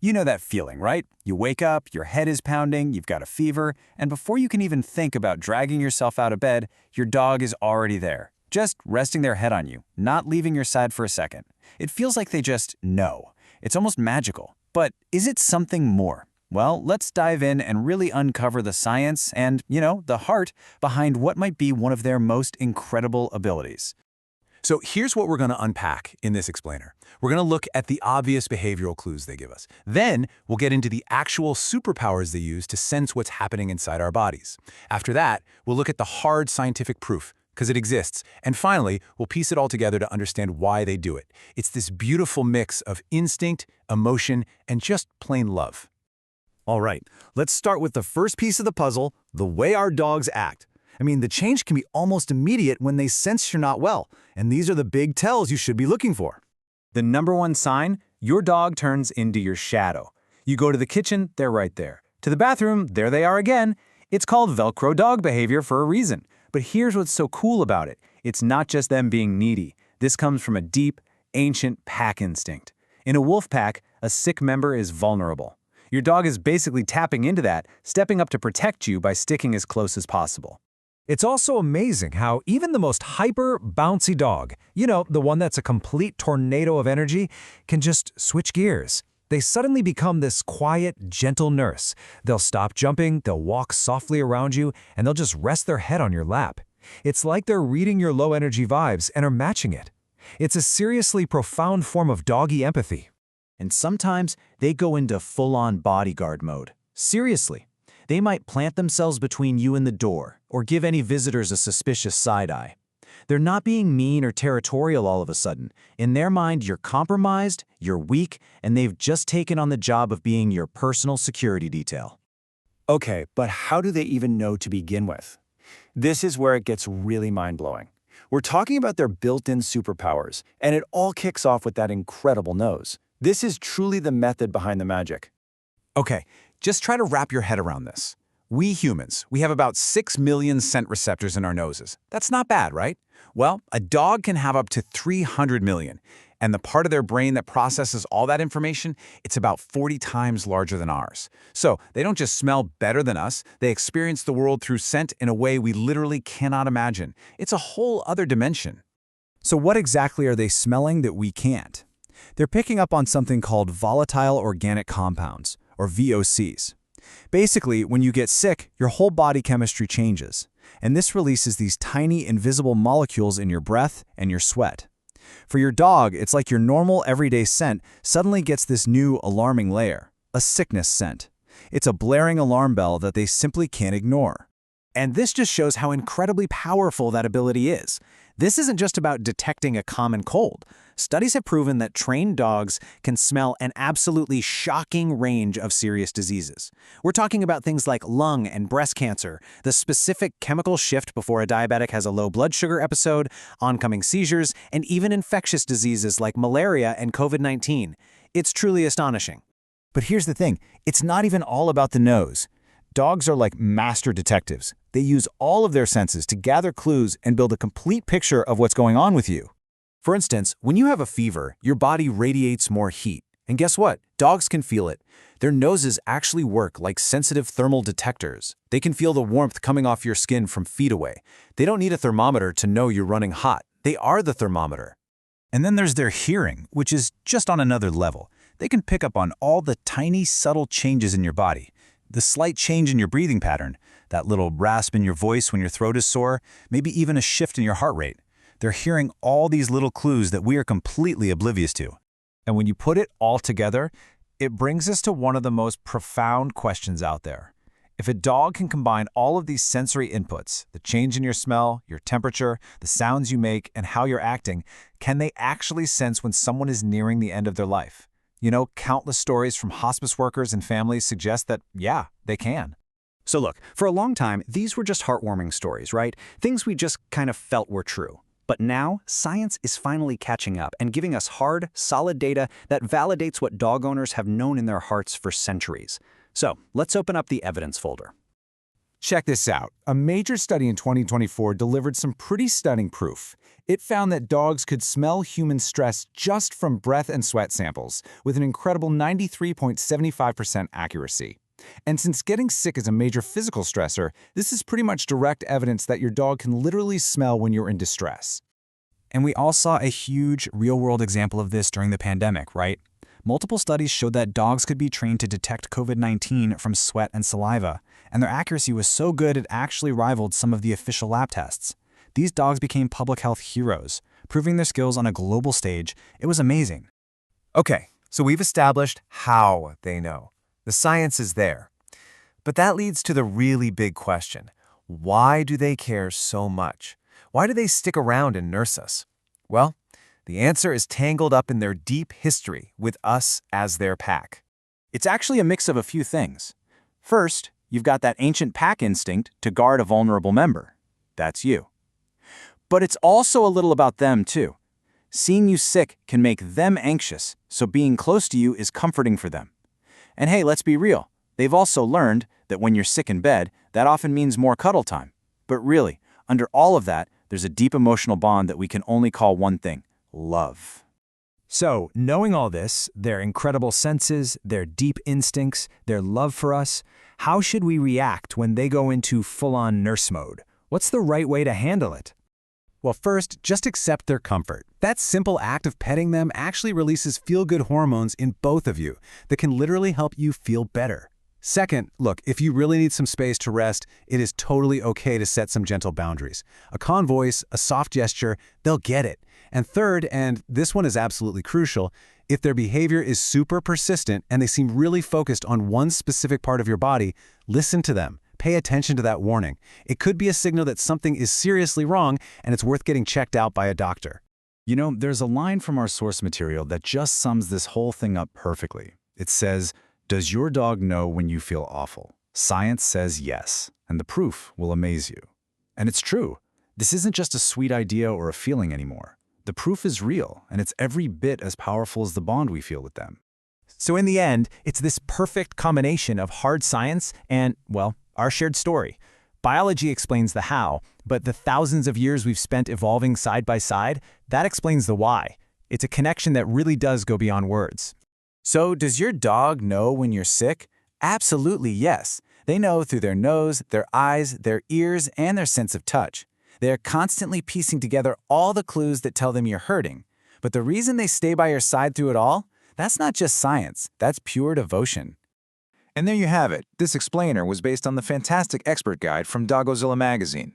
You know that feeling, right? You wake up, your head is pounding, you've got a fever, and before you can even think about dragging yourself out of bed, your dog is already there, just resting their head on you, not leaving your side for a second. It feels like they just know. It's almost magical. But is it something more? Well, let's dive in and really uncover the science and, the heart behind what might be one of their most incredible abilities. So here's what we're going to unpack in this explainer. We're going to look at the obvious behavioral clues they give us. Then we'll get into the actual superpowers they use to sense what's happening inside our bodies. After that, we'll look at the hard scientific proof, because it exists. And finally, we'll piece it all together to understand why they do it. It's this beautiful mix of instinct, emotion, and just plain love. All right, let's start with the first piece of the puzzle, the way our dogs act. The change can be almost immediate when they sense you're not well, and these are the big tells you should be looking for. The number one sign, your dog turns into your shadow. You go to the kitchen, they're right there. To the bathroom, there they are again. It's called Velcro dog behavior for a reason. But here's what's so cool about it. It's not just them being needy. This comes from a deep, ancient pack instinct. In a wolf pack, a sick member is vulnerable. Your dog is basically tapping into that, stepping up to protect you by sticking as close as possible. It's also amazing how even the most hyper, bouncy dog, the one that's a complete tornado of energy, can just switch gears. They suddenly become this quiet, gentle nurse. They'll stop jumping, they'll walk softly around you, and they'll just rest their head on your lap. It's like they're reading your low-energy vibes and are matching it. It's a seriously profound form of doggy empathy. And sometimes they go into full-on bodyguard mode. Seriously. They might plant themselves between you and the door, or give any visitors a suspicious side-eye. They're not being mean or territorial all of a sudden. In their mind, you're compromised, you're weak, and they've just taken on the job of being your personal security detail. Okay, but how do they even know to begin with? This is where it gets really mind-blowing. We're talking about their built-in superpowers, and it all kicks off with that incredible nose. This is truly the method behind the magic. Okay, just try to wrap your head around this. We humans, we have about 6 million scent receptors in our noses. That's not bad, right? Well, a dog can have up to 300 million. And the part of their brain that processes all that information, it's about 40 times larger than ours. So they don't just smell better than us, they experience the world through scent in a way we literally cannot imagine. It's a whole other dimension. So what exactly are they smelling that we can't? They're picking up on something called volatile organic compounds, or VOCs. Basically, when you get sick, your whole body chemistry changes, and this releases these tiny, invisible molecules in your breath and your sweat. For your dog, it's like your normal, everyday scent suddenly gets this new, alarming layer, a sickness scent. It's a blaring alarm bell that they simply can't ignore. And this just shows how incredibly powerful that ability is. This isn't just about detecting a common cold. Studies have proven that trained dogs can smell an absolutely shocking range of serious diseases. We're talking about things like lung and breast cancer, the specific chemical shift before a diabetic has a low blood sugar episode, oncoming seizures, and even infectious diseases like malaria and COVID-19. It's truly astonishing. But here's the thing, it's not even all about the nose. Dogs are like master detectives. They use all of their senses to gather clues and build a complete picture of what's going on with you. For instance, when you have a fever, your body radiates more heat. And guess what? Dogs can feel it. Their noses actually work like sensitive thermal detectors. They can feel the warmth coming off your skin from feet away. They don't need a thermometer to know you're running hot. They are the thermometer. And then there's their hearing, which is just on another level. They can pick up on all the tiny, subtle changes in your body. The slight change in your breathing pattern, that little rasp in your voice when your throat is sore, maybe even a shift in your heart rate. They're hearing all these little clues that we are completely oblivious to. And when you put it all together, it brings us to one of the most profound questions out there. If a dog can combine all of these sensory inputs, the change in your smell, your temperature, the sounds you make, and how you're acting, can they actually sense when someone is nearing the end of their life? Countless stories from hospice workers and families suggest that, yeah, they can. So look, for a long time, these were just heartwarming stories, right? Things we just kind of felt were true. But now, science is finally catching up and giving us hard, solid data that validates what dog owners have known in their hearts for centuries. So let's open up the evidence folder. Check this out. A major study in 2024 delivered some pretty stunning proof. It found that dogs could smell human stress just from breath and sweat samples, with an incredible 93.75% accuracy. And since getting sick is a major physical stressor, this is pretty much direct evidence that your dog can literally smell when you're in distress. And we all saw a huge real-world example of this during the pandemic, right? Multiple studies showed that dogs could be trained to detect COVID-19 from sweat and saliva, and their accuracy was so good it actually rivaled some of the official lab tests. These dogs became public health heroes, proving their skills on a global stage. It was amazing. Okay, so we've established how they know. The science is there. But that leads to the really big question. Why do they care so much? Why do they stick around and nurse us? Well, the answer is tangled up in their deep history with us as their pack. It's actually a mix of a few things. First, you've got that ancient pack instinct to guard a vulnerable member. That's you. But it's also a little about them, too. Seeing you sick can make them anxious, so being close to you is comforting for them. And hey, let's be real. They've also learned that when you're sick in bed, that often means more cuddle time. But really, under all of that, there's a deep emotional bond that we can only call one thing: love. So, knowing all this, their incredible senses, their deep instincts, their love for us, how should we react when they go into full-on nurse mode? What's the right way to handle it? Well, first, just accept their comfort. That simple act of petting them actually releases feel-good hormones in both of you that can literally help you feel better. Second, look, if you really need some space to rest, it is totally okay to set some gentle boundaries. A calm voice, a soft gesture, they'll get it. And third, and this one is absolutely crucial, if their behavior is super persistent and they seem really focused on one specific part of your body, listen to them. Pay attention to that warning. It could be a signal that something is seriously wrong and it's worth getting checked out by a doctor. You know, there's a line from our source material that just sums this whole thing up perfectly. It says, "Does your dog know when you feel awful? Science says yes, and the proof will amaze you." And it's true. This isn't just a sweet idea or a feeling anymore. The proof is real, and it's every bit as powerful as the bond we feel with them. So in the end, it's this perfect combination of hard science and, well, our shared story. Biology explains the how, but the thousands of years we've spent evolving side by side, that explains the why. It's a connection that really does go beyond words. So, does your dog know when you're sick? Absolutely yes. They know through their nose, their eyes, their ears, and their sense of touch. They're constantly piecing together all the clues that tell them you're hurting. But the reason they stay by your side through it all? That's not just science, that's pure devotion. And there you have it. This explainer was based on the fantastic expert guide from Doggozilla magazine.